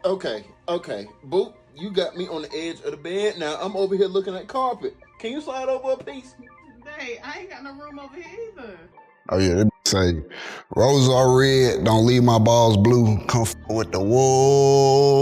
Okay. Boop, you got me on the edge of the bed. Now I'm over here looking at carpet. Can you slide over a piece? Hey, I ain't got no room over here either. Oh yeah, they say, roses are red, don't leave my balls blue, come with the wool.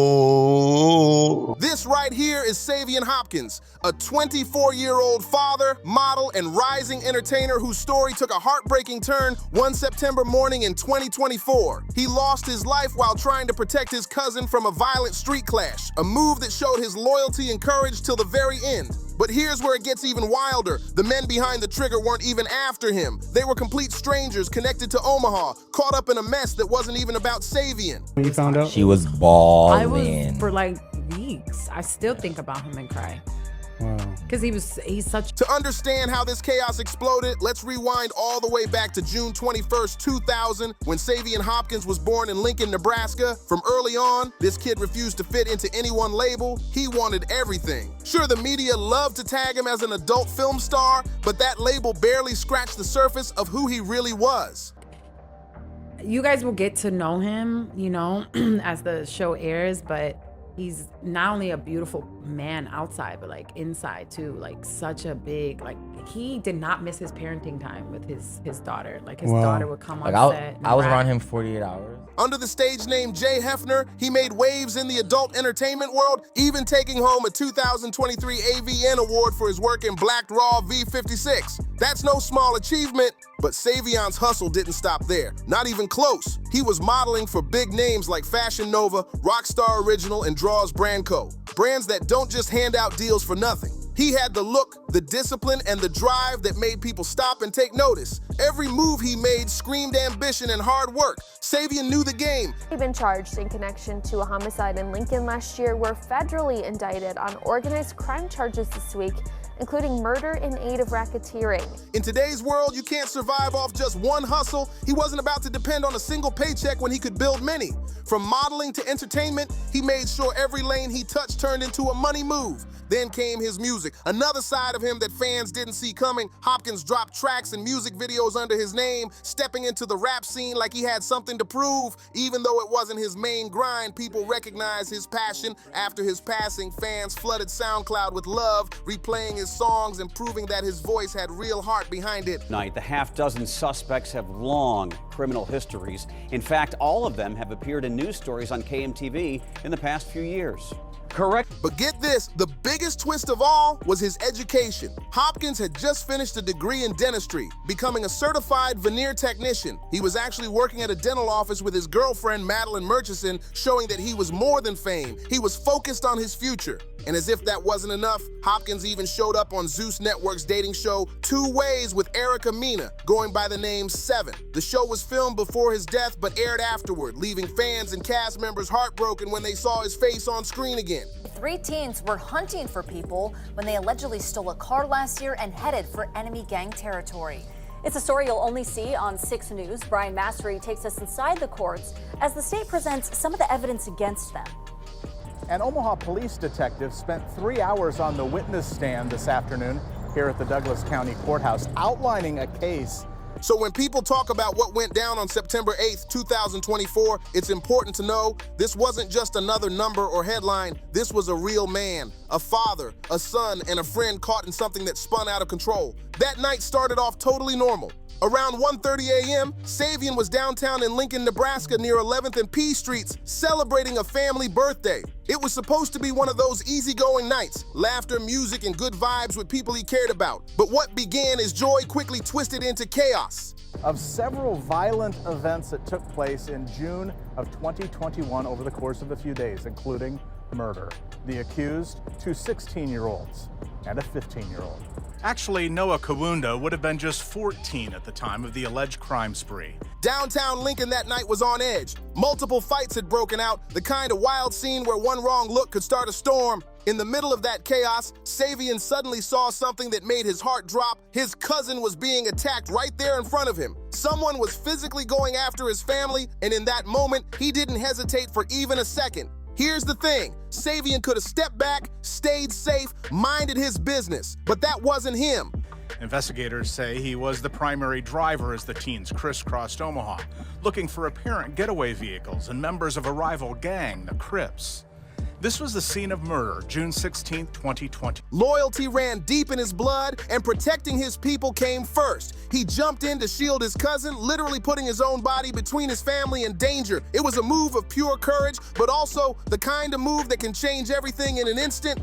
This right here is Savion Hopkins, a 24-year-old father, model, and rising entertainer whose story took a heartbreaking turn one September morning in 2024. He lost his life while trying to protect his cousin from a violent street clash, a move that showed his loyalty and courage till the very end. But here's where it gets even wilder. The men behind the trigger weren't even after him. They were complete strangers connected to Omaha, caught up in a mess that wasn't even about Savion. When you found out? She was bawling. I was for like weeks. I still think about him and cry. Wow. Because he's such. To understand how this chaos exploded, let's rewind all the way back to June 21st, 2000, when Savion Hopkins was born in Lincoln, Nebraska. From early on, this kid refused to fit into any one label. He wanted everything. Sure, the media loved to tag him as an adult film star, but that label barely scratched the surface of who he really was. You guys will get to know him, you know, as the show airs, but he's not only a beautiful man outside, but like inside too. Like such a big, like he did not miss his parenting time with his daughter. Like his daughter would come on set. I was around him 48 hours. Under the stage name Jay Hefner, he made waves in the adult entertainment world, even taking home a 2023 AVN award for his work in Black Raw V56. That's no small achievement, but Savion's hustle didn't stop there. Not even close. He was modeling for big names like Fashion Nova, Rockstar Original, and Draws Brand Co. Brands that don't just hand out deals for nothing. He had the look, the discipline, and the drive that made people stop and take notice. Every move he made screamed ambition and hard work. Savion knew the game. He'd been charged in connection to a homicide in Lincoln last year, were federally indicted on organized crime charges this week, including murder in aid of racketeering. In today's world, you can't survive off just one hustle. He wasn't about to depend on a single paycheck when he could build many. From modeling to entertainment, he made sure every lane he touched turned into a money move. Then came his music, another side of him that fans didn't see coming. Hopkins dropped tracks and music videos under his name, stepping into the rap scene like he had something to prove. Even though it wasn't his main grind, people recognized his passion. After his passing, fans flooded SoundCloud with love, replaying his songs and proving that his voice had real heart behind it. The half-dozen suspects have long criminal histories. In fact, all of them have appeared in news stories on KMTV in the past few years. Correct. But get this, the biggest twist of all was his education. Hopkins had just finished a degree in dentistry, becoming a certified veneer technician. He was actually working at a dental office with his girlfriend, Madeline Murchison, showing that he was more than fame. He was focused on his future. And as if that wasn't enough, Hopkins even showed up on Zeus Network's dating show 2 Ways with Erica Mena, going by the name Seven. The show was filmed before his death but aired afterward, leaving fans and cast members heartbroken when they saw his face on screen again. 3 teens were hunting for people when they allegedly stole a car last year and headed for enemy gang territory. It's a story you'll only see on 6 News. Brian Mastery takes us inside the courts as the state presents some of the evidence against them. An Omaha police detective spent 3 hours on the witness stand this afternoon here at the Douglas County Courthouse, outlining a case. So when people talk about what went down on September 8th, 2024, it's important to know this wasn't just another number or headline. This was a real man, a father, a son, and a friend caught in something that spun out of control. That night started off totally normal. Around 1:30 a.m., Savion was downtown in Lincoln, Nebraska near 11th and P Streets, celebrating a family birthday. It was supposed to be one of those easygoing nights, laughter, music, and good vibes with people he cared about. But what began as joy quickly twisted into chaos. Of several violent events that took place in June of 2021 over the course of a few days, including murder. The accused, 2 16-year-olds and a 15-year-old. Actually, Noah Kawunda would have been just 14 at the time of the alleged crime spree. Downtown Lincoln that night was on edge. Multiple fights had broken out, the kind of wild scene where one wrong look could start a storm. In the middle of that chaos, Savion suddenly saw something that made his heart drop. His cousin was being attacked right there in front of him. Someone was physically going after his family, and in that moment, he didn't hesitate for even a second. Here's the thing, Savion could have stepped back, stayed safe, minded his business, but that wasn't him. Investigators say he was the primary driver as the teens crisscrossed Omaha, looking for apparent getaway vehicles and members of a rival gang, the Crips. This was the scene of murder, June 16, 2020. Loyalty ran deep in his blood, and protecting his people came first. He jumped in to shield his cousin, literally putting his own body between his family and danger. It was a move of pure courage, but also the kind of move that can change everything in an instant.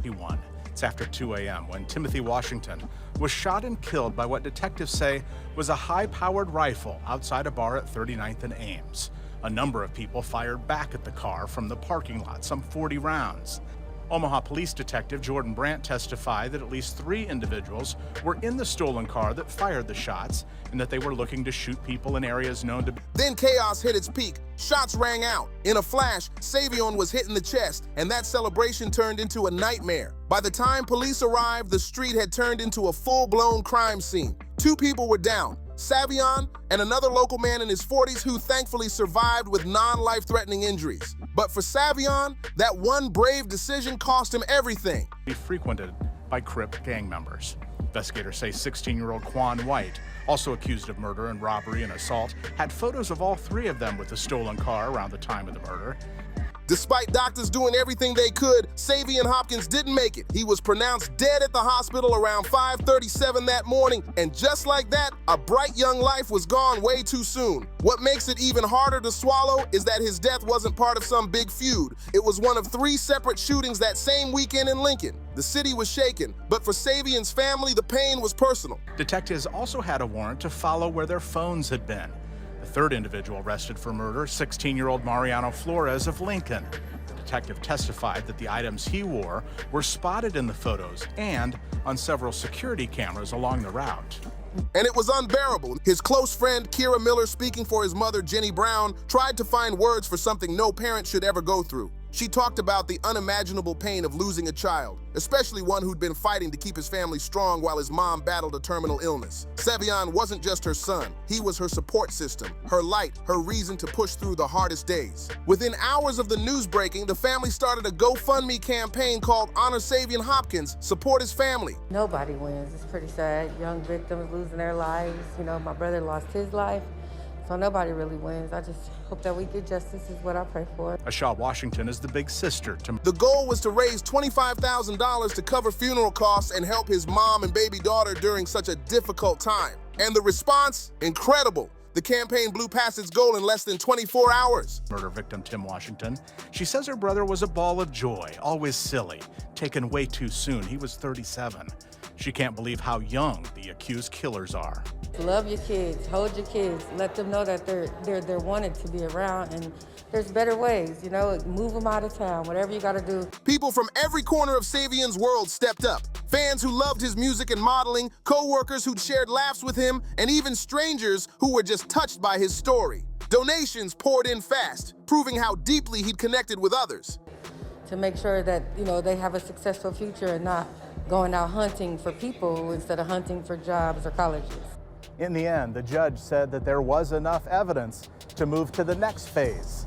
It's after 2 a.m. when Timothy Washington was shot and killed by what detectives say was a high-powered rifle outside a bar at 39th and Ames. A number of people fired back at the car from the parking lot, some 40 rounds. Omaha Police Detective Jordan Brandt testified that at least 3 individuals were in the stolen car that fired the shots and that they were looking to shoot people in areas known to be. Then chaos hit its peak. Shots rang out. In a flash, Savion was hit in the chest, and that celebration turned into a nightmare. By the time police arrived, the street had turned into a full-blown crime scene. 2 people were down, Savion and another local man in his 40s who thankfully survived with non-life-threatening injuries. But for Savion, that one brave decision cost him everything. Frequented by Crip gang members. Investigators say 16-year-old Quan White, also accused of murder and robbery and assault, had photos of all 3 of them with the stolen car around the time of the murder. Despite doctors doing everything they could, Savion Hopkins didn't make it. He was pronounced dead at the hospital around 5:37 that morning, and just like that, a bright young life was gone way too soon. What makes it even harder to swallow is that his death wasn't part of some big feud. It was one of 3 separate shootings that same weekend in Lincoln. The city was shaken, but for Savion's family, the pain was personal. Detectives also had a warrant to follow where their phones had been. The 3rd individual arrested for murder, 16-year-old Mariano Flores of Lincoln. The detective testified that the items he wore were spotted in the photos and on several security cameras along the route. And it was unbearable. His close friend, Kira Miller, speaking for his mother, Jenny Brown, tried to find words for something no parent should ever go through. She talked about the unimaginable pain of losing a child, especially one who'd been fighting to keep his family strong while his mom battled a terminal illness. Savion wasn't just her son. He was her support system, her light, her reason to push through the hardest days. Within hours of the news breaking, the family started a GoFundMe campaign called Honor Savion Hopkins, Support His Family. Nobody wins. It's pretty sad. Young victims losing their lives. You know, my brother lost his life. So nobody really wins. I just hope that we get justice is what I pray for. Asha Washington is the big sister to... The goal was to raise $25,000 to cover funeral costs and help his mom and baby daughter during such a difficult time. And the response? Incredible. The campaign blew past its goal in less than 24 hours. Murder victim Tim Washington. She says her brother was a ball of joy, always silly, taken way too soon. He was 37. She can't believe how young the accused killers are. Love your kids, hold your kids, let them know that they're wanted to be around, and there's better ways, you know, move them out of town, whatever you gotta do. People from every corner of Savion's world stepped up. Fans who loved his music and modeling, co-workers who'd shared laughs with him, and even strangers who were just touched by his story. Donations poured in fast, proving how deeply he'd connected with others. To make sure that, you know, they have a successful future and not going out hunting for people instead of hunting for jobs or colleges. In the end, the judge said that there was enough evidence to move to the next phase.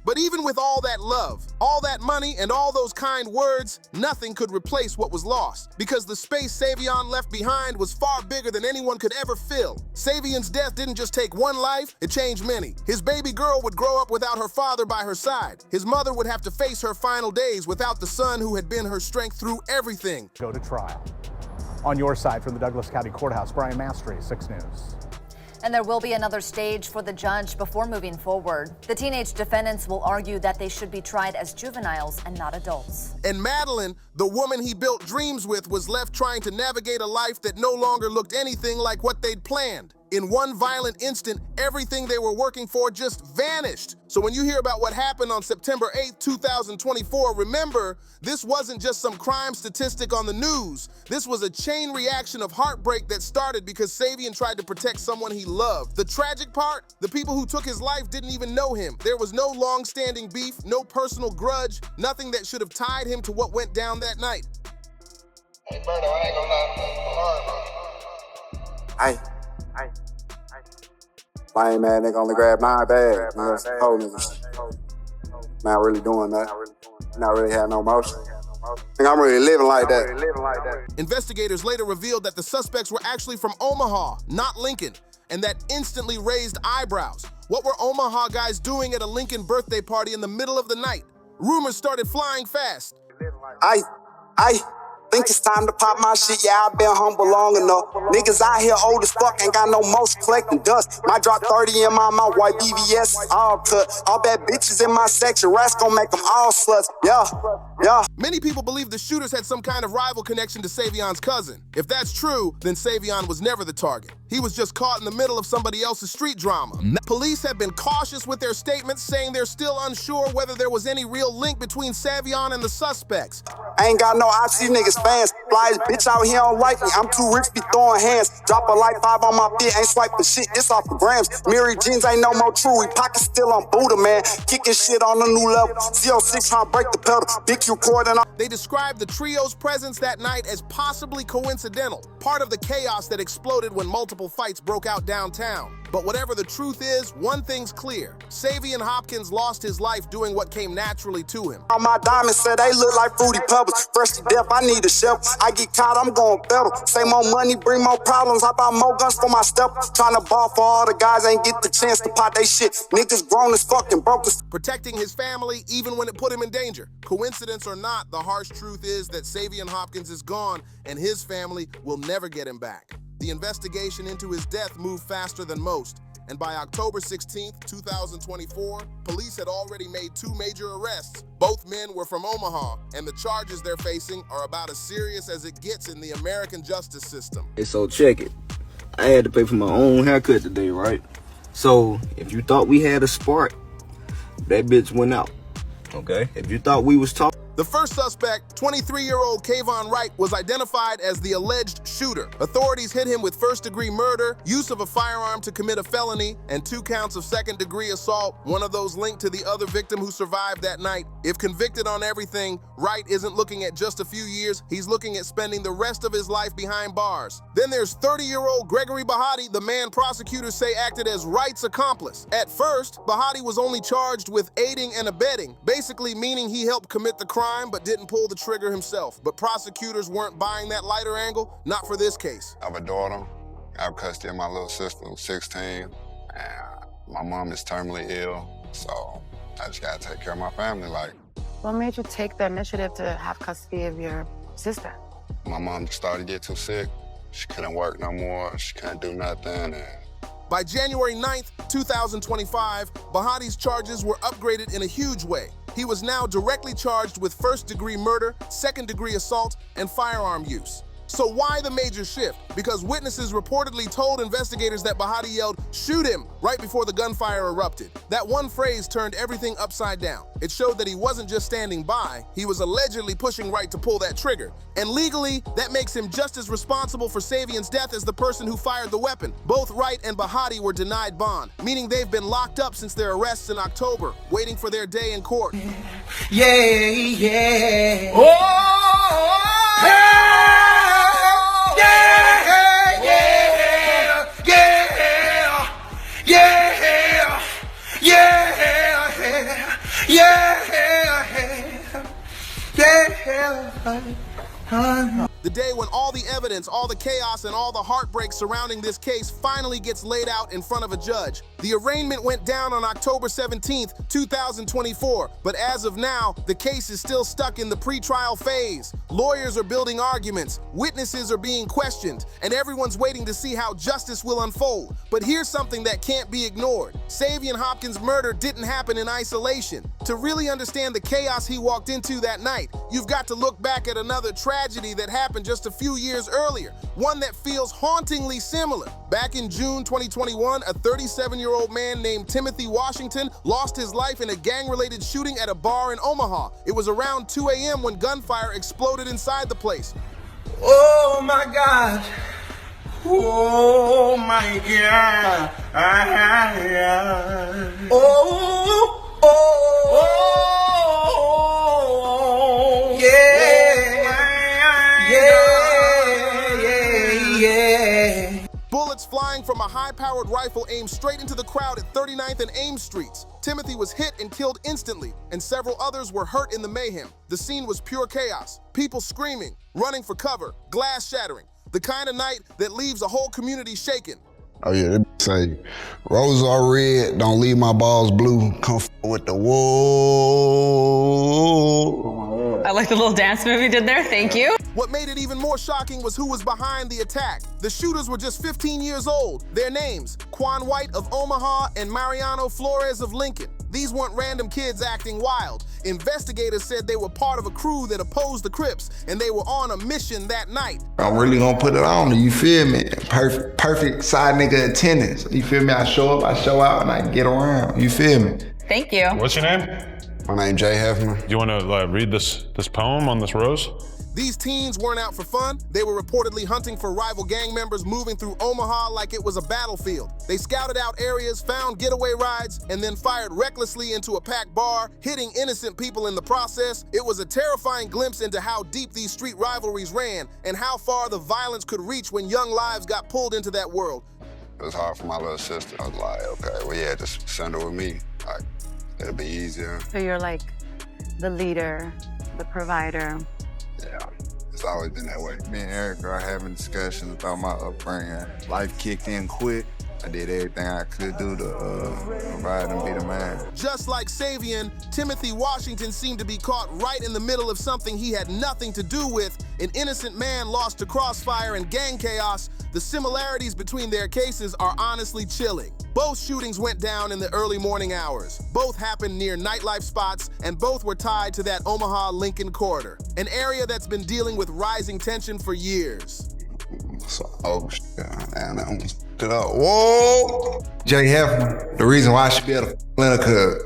But even with all that love, all that money, and all those kind words, nothing could replace what was lost, because the space Savion left behind was far bigger than anyone could ever fill. Savion's death didn't just take one life, it changed many. His baby girl would grow up without her father by her side. His mother would have to face her final days without the son who had been her strength through everything. Go to trial. On your side from the Douglas County Courthouse, Brian Mastry, 6 News. And there will be another stage for the judge before moving forward. The teenage defendants will argue that they should be tried as juveniles and not adults. And Madeline, the woman he built dreams with, was left trying to navigate a life that no longer looked anything like what they'd planned. In one violent instant, everything they were working for just vanished. So when you hear about what happened on September 8, 2024, remember, this wasn't just some crime statistic on the news. This was a chain reaction of heartbreak that started because Savion tried to protect someone he loved. The tragic part, the people who took his life didn't even know him. There was no long-standing beef, no personal grudge, nothing that should have tied him to what went down that night. Hey, Berto, I ain't gonna lie. Lame man, nigga only grab 9 bags. Man, whole niggas. Not really doing that. Not really have no motion. Think I'm really living like that. Investigators later revealed that the suspects were actually from Omaha, not Lincoln, and that instantly raised eyebrows. What were Omaha guys doing at a Lincoln birthday party in the middle of the night? Rumors started flying fast. I think it's time to pop my shit. Yeah, I've been humble long enough. Niggas out here old as fuck, ain't got no motion collecting dust. Might drop 30 in my mouth, white BVS, all cut. All bad bitches in my section, rats gon' make them all sluts. Yeah. Many people believe the shooters had some kind of rival connection to Savion's cousin. If that's true, then Savion was never the target. He was just caught in the middle of somebody else's street drama. Police have been cautious with their statements, saying they're still unsure whether there was any real link between Savion and the suspects. I ain't got no ops, these niggas fans. Fly bitch out here don't like me. I'm too rich, be throwing hands. Drop a like 5 on my feet, ain't swiping shit, it's off the grams. Miri jeans ain't no more true, we pockets still on Buddha, man. Kicking shit on a new level. CO6 trying to break the pedal. Big Q cord and all. They described the trio's presence that night as possibly coincidental, part of the chaos that exploded when multiple fights broke out downtown. But whatever the truth is, one thing's clear. Savion Hopkins lost his life doing what came naturally to him. All my diamonds said they look like Fruity Pebbles. Fresh to death, I need a shelf. I get caught, I'm going federal. Say more money, bring more problems. I buy more guns for my step. Trying to ball for all the guys, ain't get the chance to pop they shit. Niggas grown as fucking broke as. Protecting his family even when it put him in danger. Coincidence or not, the harsh truth is that Savion Hopkins is gone and his family will never get him back. The investigation into his death moved faster than most, and by October 16th, 2024, police had already made 2 major arrests. Both men were from Omaha, and the charges they're facing are about as serious as it gets in the American justice system. Hey, so check it. I had to pay for my own haircut today, right? So if you thought we had a spark, that bitch went out, okay? If you thought we was talking. The first suspect, 23-year-old Kayvon Wright, was identified as the alleged shooter. Authorities hit him with first-degree murder, use of a firearm to commit a felony, and 2 counts of second-degree assault, one of those linked to the other victim who survived that night. If convicted on everything, Wright isn't looking at just a few years, he's looking at spending the rest of his life behind bars. Then there's 30-year-old Gregory Bahati, the man prosecutors say acted as Wright's accomplice. At first, Bahati was only charged with aiding and abetting, basically meaning he helped commit the crime but didn't pull the trigger himself. But prosecutors weren't buying that lighter angle, not for this case. I have a daughter. I have custody of my little sister who's 16. And my mom is terminally ill, so I just gotta take care of my family. Like, what made you take the initiative to have custody of your sister? my mom just started to get too sick. She couldn't work no more. She couldn't do nothing. And by January 9th, 2025, Bahati's charges were upgraded in a huge way. He was now directly charged with first-degree murder, second-degree assault, and firearm use. So why the major shift? Because witnesses reportedly told investigators that Bahati yelled, "Shoot him," right before the gunfire erupted. That one phrase turned everything upside down. It showed that he wasn't just standing by, he was allegedly pushing Wright to pull that trigger. And legally, that makes him just as responsible for Savion's death as the person who fired the weapon. Both Wright and Bahati were denied bond, meaning they've been locked up since their arrests in October, waiting for their day in court. Yeah. The day when all the evidence, all the chaos, and all the heartbreak surrounding this case finally gets laid out in front of a judge. The arraignment went down on October 17th, 2024, but as of now, the case is still stuck in the pretrial phase. Lawyers are building arguments, witnesses are being questioned, and everyone's waiting to see how justice will unfold. But here's something that can't be ignored. Savion Hopkins' murder didn't happen in isolation. To really understand the chaos he walked into that night, you've got to look back at another tragedy that happened just a few years earlier, one that feels hauntingly similar. Back in June 2021, a 37-year-old man named Timothy Washington lost his life in a gang-related shooting at a bar in Omaha. It was around 2 a.m. when gunfire exploded inside the place. Oh my God. Oh my God. Oh, yeah. Bullets flying firing from a high-powered rifle aimed straight into the crowd at 39th and Ames Streets. Timothy was hit and killed instantly, and several others were hurt in the mayhem. The scene was pure chaos. People screaming, running for cover, glass shattering. The kind of night that leaves a whole community shaken. Oh yeah, they say, roses are red, don't leave my balls blue, come with the whoa. I like the little dance move you did there, thank you. What made it even more shocking was who was behind the attack. The shooters were just 15 years old. Their names, Quan White of Omaha and Mariano Flores of Lincoln. These weren't random kids acting wild. Investigators said they were part of a crew that opposed the Crips, and they were on a mission that night. I'm really gonna put it on you, feel me? Perfect side nigga attendance. You feel me? I show up, I show out, and I get around. You feel me? Thank you. What's your name? My name Jay Hefner. Do you want to read this poem on this rose? These teens weren't out for fun. They were reportedly hunting for rival gang members moving through Omaha like it was a battlefield. They scouted out areas, found getaway rides, and then fired recklessly into a packed bar, hitting innocent people in the process. It was a terrifying glimpse into how deep these street rivalries ran and how far the violence could reach when young lives got pulled into that world. It was hard for my little sister. I was like, okay, well, yeah, just send her with me. Like, it'll be easier. So you're like the leader, the provider. Yeah, it's always been that way. Me and Eric are having discussions about my upbringing. Life kicked in quick. I did everything I could do to provide and be the man. Just like Savion, Timothy Washington seemed to be caught right in the middle of something he had nothing to do with. An innocent man lost to crossfire and gang chaos. The similarities between their cases are honestly chilling. Both shootings went down in the early morning hours. Both happened near nightlife spots, and both were tied to that Omaha-Lincoln corridor, an area that's been dealing with rising tension for years. So, oh, shit, man, I almost stood up. Whoa! Jay Hefner, the reason why I should be at a cause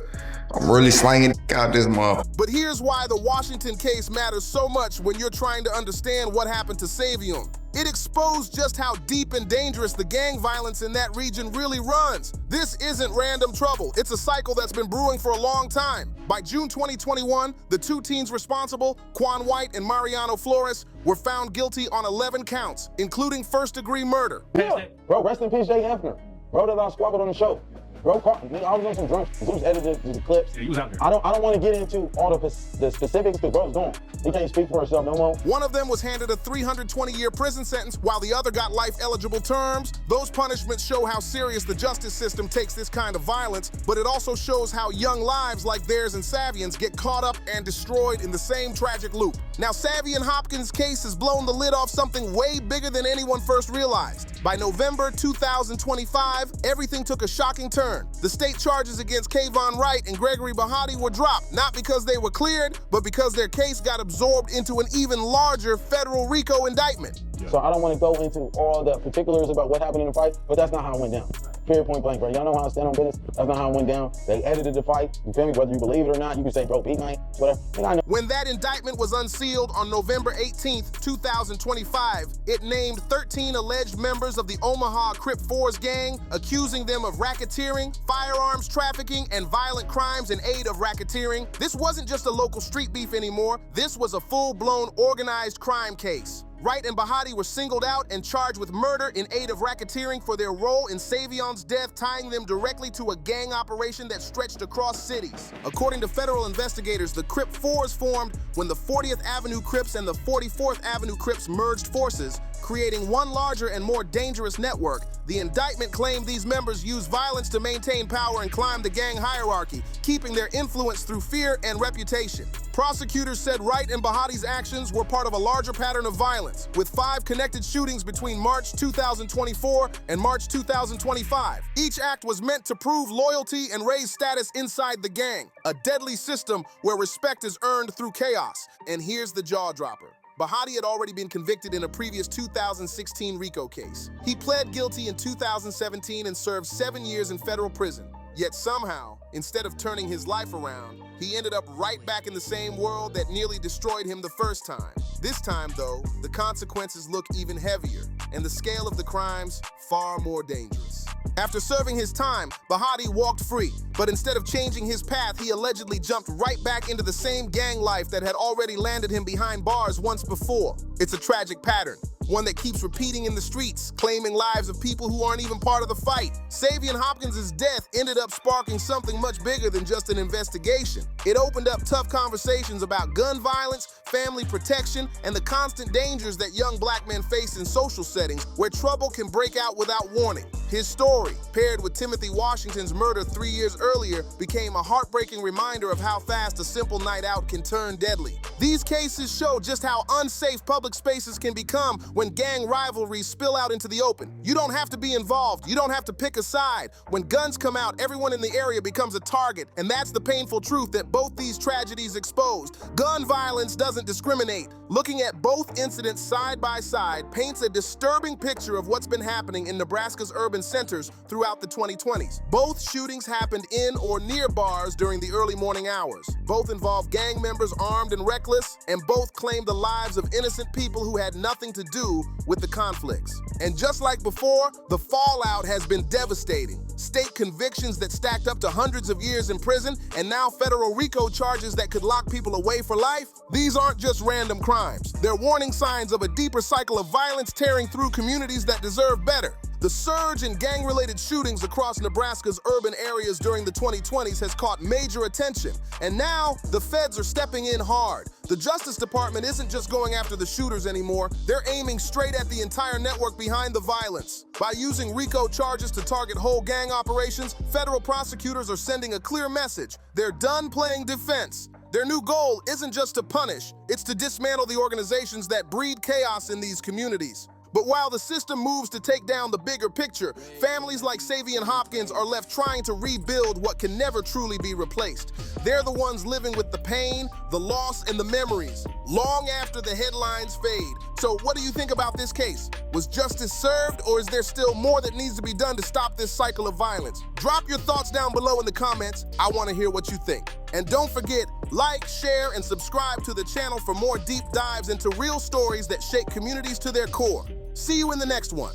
I'm really slanging out this motherfucker. But here's why the Washington case matters so much when you're trying to understand what happened to Savion. It exposed just how deep and dangerous the gang violence in that region really runs. This isn't random trouble. It's a cycle that's been brewing for a long time. By June 2021, the two teens responsible, Quan White and Mariano Flores, were found guilty on 11 counts, including first-degree murder. Yeah. Bro, rest in peace, Jay Hefner. Bro that I squabbled on the show. Bro, I was on some drunk. Zeus edited the clips. Yeah, he was out there. I don't want to get into all the specifics because bro's gone. He can't speak for himself no more. One of them was handed a 320-year prison sentence while the other got life-eligible terms. Those punishments show how serious the justice system takes this kind of violence, but it also shows how young lives like theirs and Savion's get caught up and destroyed in the same tragic loop. Now, Savion Hopkins' case has blown the lid off something way bigger than anyone first realized. By November 2025, everything took a shocking turn. The state charges against Kayvon Wright and Gregory Bahati were dropped, not because they were cleared, but because their case got absorbed into an even larger federal RICO indictment. So I don't want to go into all the particulars about what happened in the fight, but that's not how it went down. Period, point blank, bro. Y'all know how I stand on business. That's not how it went down. They edited the fight. You feel me? Whether you believe it or not, you can say, bro, beat night, whatever. I know. When that indictment was unsealed on November 18th, 2025, it named 13 alleged members of the Omaha Crip Fours gang, accusing them of racketeering, firearms trafficking, and violent crimes in aid of racketeering. This wasn't just a local street beef anymore. This was a full-blown organized crime case. Wright and Bahati were singled out and charged with murder in aid of racketeering for their role in Savion's death, tying them directly to a gang operation that stretched across cities. According to federal investigators, the Crip Fours formed when the 40th Avenue Crips and the 44th Avenue Crips merged forces, creating one larger and more dangerous network. The indictment claimed these members used violence to maintain power and climb the gang hierarchy, keeping their influence through fear and reputation. Prosecutors said Wright and Bahati's actions were part of a larger pattern of violence, with 5 connected shootings between March 2024 and March 2025. Each act was meant to prove loyalty and raise status inside the gang, a deadly system where respect is earned through chaos. And here's the jaw dropper. Bahati had already been convicted in a previous 2016 RICO case. He pled guilty in 2017 and served 7 years in federal prison. Yet somehow, instead of turning his life around, he ended up right back in the same world that nearly destroyed him the first time. This time, though, the consequences look even heavier, and the scale of the crimes far more dangerous. After serving his time, Bahati walked free, but instead of changing his path, he allegedly jumped right back into the same gang life that had already landed him behind bars once before. It's a tragic pattern. one that keeps repeating in the streets, claiming lives of people who aren't even part of the fight. Savion Hopkins' death ended up sparking something much bigger than just an investigation. It opened up tough conversations about gun violence, family protection, and the constant dangers that young black men face in social settings where trouble can break out without warning. His story, paired with Timothy Washington's murder 3 years earlier, became a heartbreaking reminder of how fast a simple night out can turn deadly. These cases show just how unsafe public spaces can become when gang rivalries spill out into the open. You don't have to be involved. You don't have to pick a side. When guns come out, everyone in the area becomes a target, and that's the painful truth that both these tragedies exposed. Gun violence doesn't discriminate. Looking at both incidents side by side paints a disturbing picture of what's been happening in Nebraska's urban centers throughout the 2020s. Both shootings happened in or near bars during the early morning hours. Both involved gang members armed and reckless, and both claimed the lives of innocent people who had nothing to do with the conflicts. And just like before, the fallout has been devastating. State convictions that stacked up to hundreds of years in prison, and now federal RICO charges that could lock people away for life. These aren't just random crimes. They're warning signs of a deeper cycle of violence tearing through communities that deserve better. The surge in gang-related shootings across Nebraska's urban areas during the 2020s has caught major attention, and now the feds are stepping in hard. The Justice Department isn't just going after the shooters anymore, they're aiming straight at the entire network behind the violence. By using RICO charges to target whole gang operations, federal prosecutors are sending a clear message. They're done playing defense. Their new goal isn't just to punish, it's to dismantle the organizations that breed chaos in these communities. But while the system moves to take down the bigger picture, families like Savion Hopkins are left trying to rebuild what can never truly be replaced. They're the ones living with the pain, the loss, and the memories, long after the headlines fade. So what do you think about this case? Was justice served, or is there still more that needs to be done to stop this cycle of violence? Drop your thoughts down below in the comments. I want to hear what you think. And don't forget, like, share, and subscribe to the channel for more deep dives into real stories that shake communities to their core. See you in the next one.